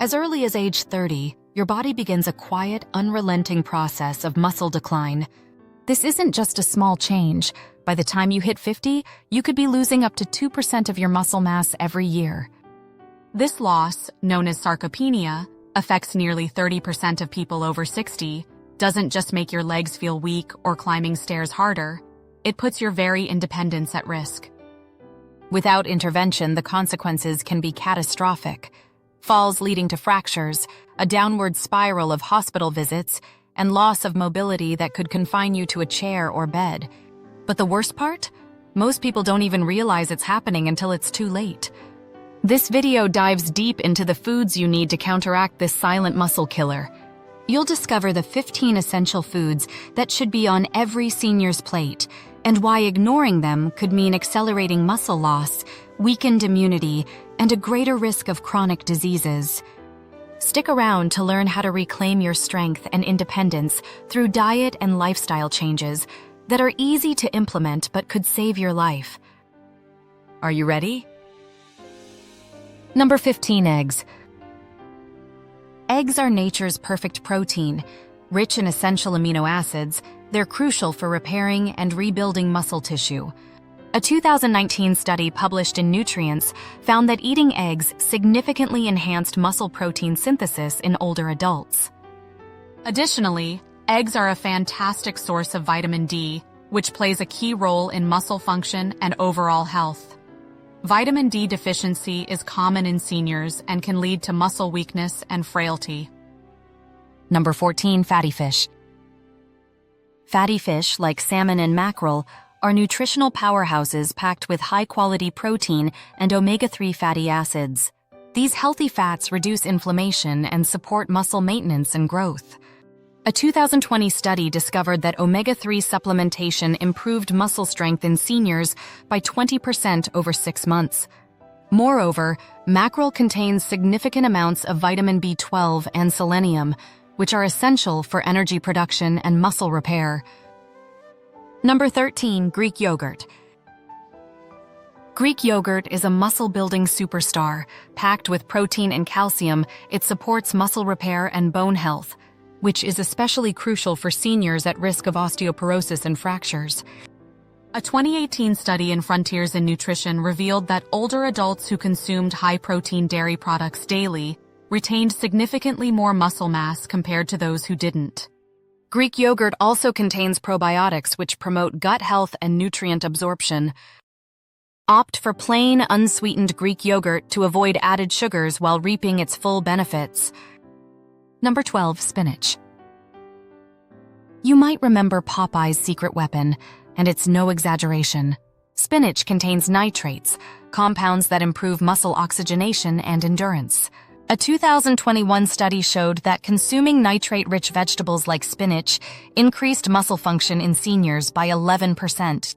As early as age 30, your body begins a quiet, unrelenting process of muscle decline. This isn't just a small change. By the time you hit 50, you could be losing up to 2% of your muscle mass every year. This loss, known as sarcopenia, affects nearly 30% of people over 60, doesn't just make your legs feel weak or climbing stairs harder, it puts your very independence at risk. Without intervention, the consequences can be catastrophic. Falls leading to fractures, a downward spiral of hospital visits, and loss of mobility that could confine you to a chair or bed. But the worst part? Most people don't even realize it's happening until it's too late. This video dives deep into the foods you need to counteract this silent muscle killer. You'll discover the 15 essential foods that should be on every senior's plate, and why ignoring them could mean accelerating muscle loss, weakened immunity, and a greater risk of chronic diseases. Stick around to learn how to reclaim your strength and independence through diet and lifestyle changes that are easy to implement but could save your life. Are you ready? Number 15, eggs. Eggs are nature's perfect protein. Rich in essential amino acids, they're crucial for repairing and rebuilding muscle tissue. A 2019 study published in Nutrients found that eating eggs significantly enhanced muscle protein synthesis in older adults. Additionally, eggs are a fantastic source of vitamin D, which plays a key role in muscle function and overall health. Vitamin D deficiency is common in seniors and can lead to muscle weakness and frailty. Number 14, fatty fish. Fatty fish, like salmon and mackerel, are nutritional powerhouses packed with high-quality protein and omega-3 fatty acids. These healthy fats reduce inflammation and support muscle maintenance and growth. A 2020 study discovered that omega-3 supplementation improved muscle strength in seniors by 20% over 6 months. Moreover, mackerel contains significant amounts of vitamin B12 and selenium, which are essential for energy production and muscle repair. Number 13, Greek yogurt. Greek yogurt is a muscle-building superstar. Packed with protein and calcium, it supports muscle repair and bone health, which is especially crucial for seniors at risk of osteoporosis and fractures. A 2018 study in Frontiers in Nutrition revealed that older adults who consumed high-protein dairy products daily retained significantly more muscle mass compared to those who didn't. Greek yogurt also contains probiotics which promote gut health and nutrient absorption. Opt for plain, unsweetened Greek yogurt to avoid added sugars while reaping its full benefits. Number 12, spinach. You might remember Popeye's secret weapon, and it's no exaggeration. Spinach contains nitrates, compounds that improve muscle oxygenation and endurance. A 2021 study showed that consuming nitrate-rich vegetables like spinach increased muscle function in seniors by 11%.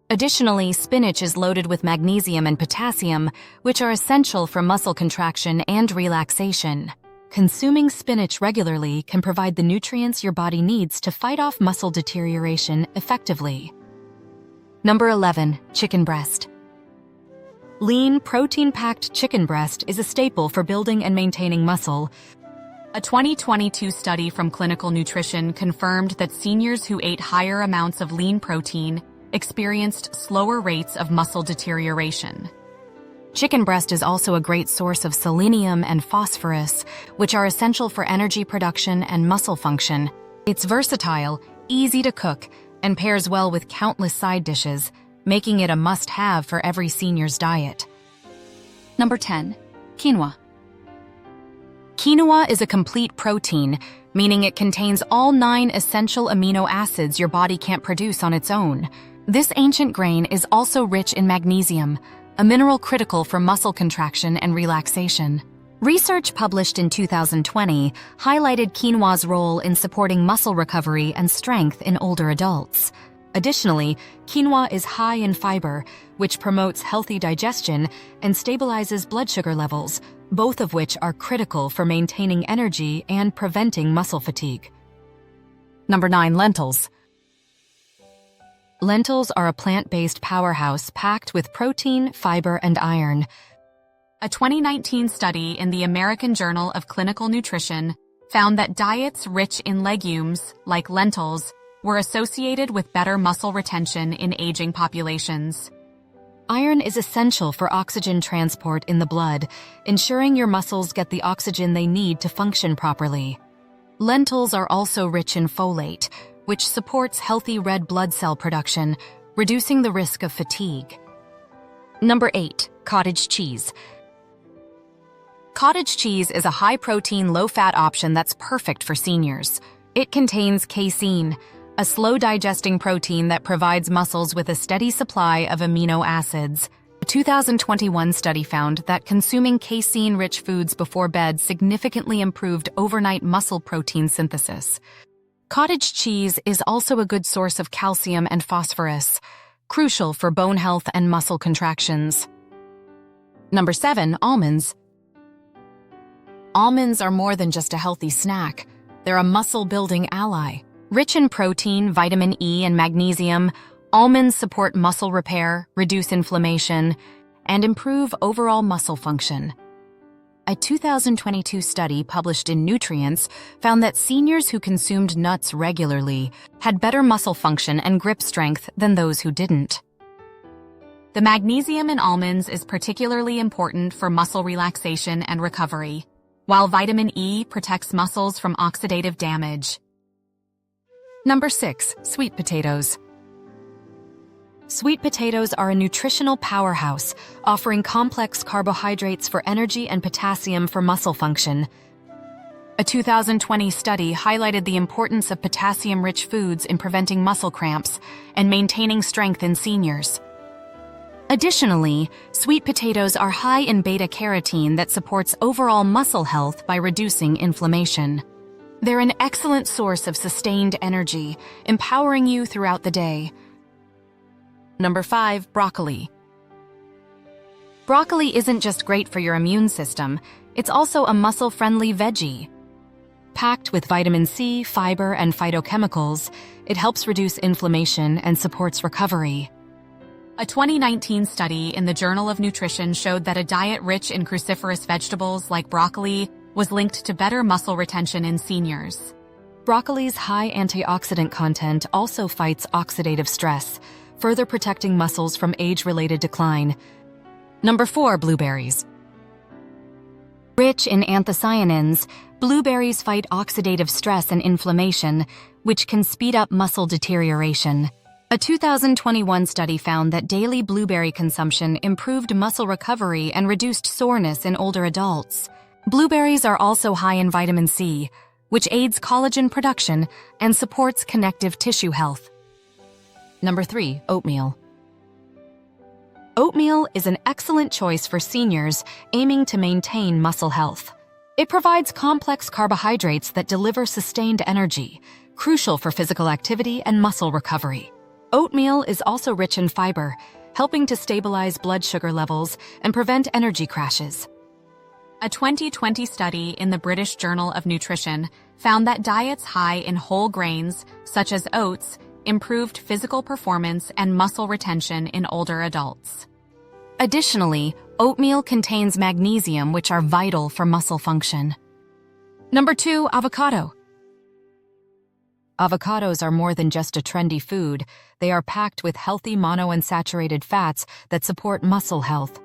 Additionally, spinach is loaded with magnesium and potassium, which are essential for muscle contraction and relaxation. Consuming spinach regularly can provide the nutrients your body needs to fight off muscle deterioration effectively. Number 11, chicken breast. Lean, protein-packed chicken breast is a staple for building and maintaining muscle. A 2022 study from Clinical Nutrition confirmed that seniors who ate higher amounts of lean protein experienced slower rates of muscle deterioration. Chicken breast is also a great source of selenium and phosphorus, which are essential for energy production and muscle function. It's versatile, easy to cook, and pairs well with countless side dishes, making it a must-have for every senior's diet. Number 10, quinoa. Quinoa is a complete protein, meaning it contains all 9 essential amino acids your body can't produce on its own. This ancient grain is also rich in magnesium, a mineral critical for muscle contraction and relaxation. Research published in 2020 highlighted quinoa's role in supporting muscle recovery and strength in older adults. Additionally, quinoa is high in fiber, which promotes healthy digestion and stabilizes blood sugar levels, both of which are critical for maintaining energy and preventing muscle fatigue. Number 9, lentils. Lentils are a plant-based powerhouse packed with protein, fiber, and iron. A 2019 study in the American Journal of Clinical Nutrition found that diets rich in legumes, like lentils, were associated with better muscle retention in aging populations. Iron is essential for oxygen transport in the blood, ensuring your muscles get the oxygen they need to function properly. Lentils are also rich in folate, which supports healthy red blood cell production, reducing the risk of fatigue. Number 8. Cottage cheese. Cottage cheese is a high-protein, low-fat option that's perfect for seniors. It contains casein, a slow-digesting protein that provides muscles with a steady supply of amino acids. A 2021 study found that consuming casein-rich foods before bed significantly improved overnight muscle protein synthesis. Cottage cheese is also a good source of calcium and phosphorus, crucial for bone health and muscle contractions. Number 7. Almonds. Almonds are more than just a healthy snack. They're a muscle-building ally. Rich in protein, vitamin E, and magnesium, almonds support muscle repair, reduce inflammation, and improve overall muscle function. A 2022 study published in Nutrients found that seniors who consumed nuts regularly had better muscle function and grip strength than those who didn't. The magnesium in almonds is particularly important for muscle relaxation and recovery, while vitamin E protects muscles from oxidative damage. Number 6. Sweet potatoes. Sweet potatoes are a nutritional powerhouse, offering complex carbohydrates for energy and potassium for muscle function. A 2020 study highlighted the importance of potassium-rich foods in preventing muscle cramps and maintaining strength in seniors. Additionally, sweet potatoes are high in beta-carotene that supports overall muscle health by reducing inflammation. They're an excellent source of sustained energy, empowering you throughout the day. Number 5. Broccoli. Broccoli isn't just great for your immune system, it's also a muscle-friendly veggie. Packed with vitamin C, fiber, and phytochemicals, it helps reduce inflammation and supports recovery. A 2019 study in the Journal of Nutrition showed that a diet rich in cruciferous vegetables like broccoli was linked to better muscle retention in seniors. Broccoli's high antioxidant content also fights oxidative stress, further protecting muscles from age-related decline. Number 4. Blueberries. Rich in anthocyanins, blueberries fight oxidative stress and inflammation, which can speed up muscle deterioration. A 2021 study found that daily blueberry consumption improved muscle recovery and reduced soreness in older adults. Blueberries are also high in vitamin C, which aids collagen production and supports connective tissue health. Number 3. Oatmeal. Oatmeal is an excellent choice for seniors aiming to maintain muscle health. It provides complex carbohydrates that deliver sustained energy, crucial for physical activity and muscle recovery. Oatmeal is also rich in fiber, helping to stabilize blood sugar levels and prevent energy crashes. A 2020 study in the British Journal of Nutrition found that diets high in whole grains, such as oats, improved physical performance and muscle retention in older adults. Additionally, oatmeal contains magnesium, which are vital for muscle function. Number 2. Avocado. Avocados are more than just a trendy food. They are packed with healthy monounsaturated fats that support muscle health.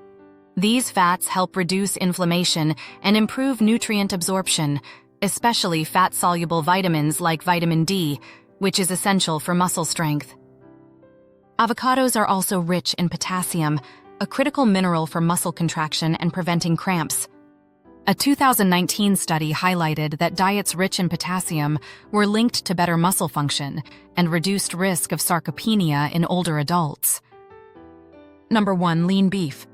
These fats help reduce inflammation and improve nutrient absorption, especially fat-soluble vitamins like vitamin D, which is essential for muscle strength. Avocados are also rich in potassium, a critical mineral for muscle contraction and preventing cramps. A 2019 study highlighted that diets rich in potassium were linked to better muscle function and reduced risk of sarcopenia in older adults. Number 1. Lean beef.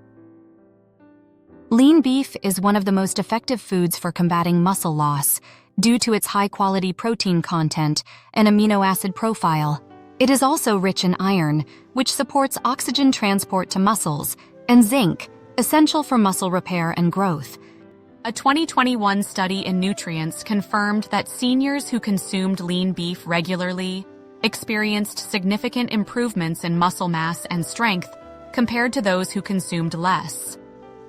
Lean beef is one of the most effective foods for combating muscle loss due to its high-quality protein content and amino acid profile. It is also rich in iron, which supports oxygen transport to muscles, and zinc, essential for muscle repair and growth. A 2021 study in Nutrients confirmed that seniors who consumed lean beef regularly experienced significant improvements in muscle mass and strength compared to those who consumed less.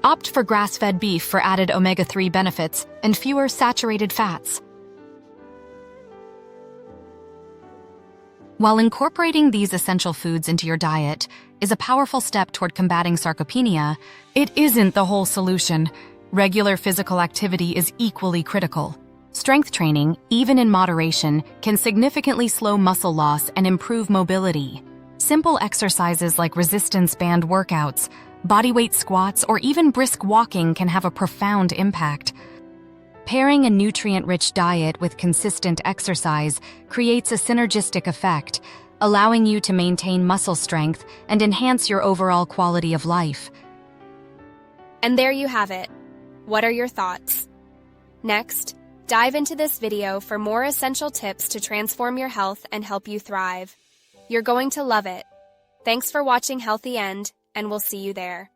Opt for grass-fed beef for added omega-3 benefits and fewer saturated fats. While incorporating these essential foods into your diet is a powerful step toward combating sarcopenia, it isn't the whole solution. Regular physical activity is equally critical. Strength training, even in moderation, can significantly slow muscle loss and improve mobility. Simple exercises like resistance band workouts, bodyweight squats, or even brisk walking can have a profound impact. Pairing a nutrient-rich diet with consistent exercise creates a synergistic effect, allowing you to maintain muscle strength and enhance your overall quality of life. And there you have it. What are your thoughts? Next, dive into this video for more essential tips to transform your health and help you thrive. You're going to love it. Thanks for watching Healthy End, and we'll see you there.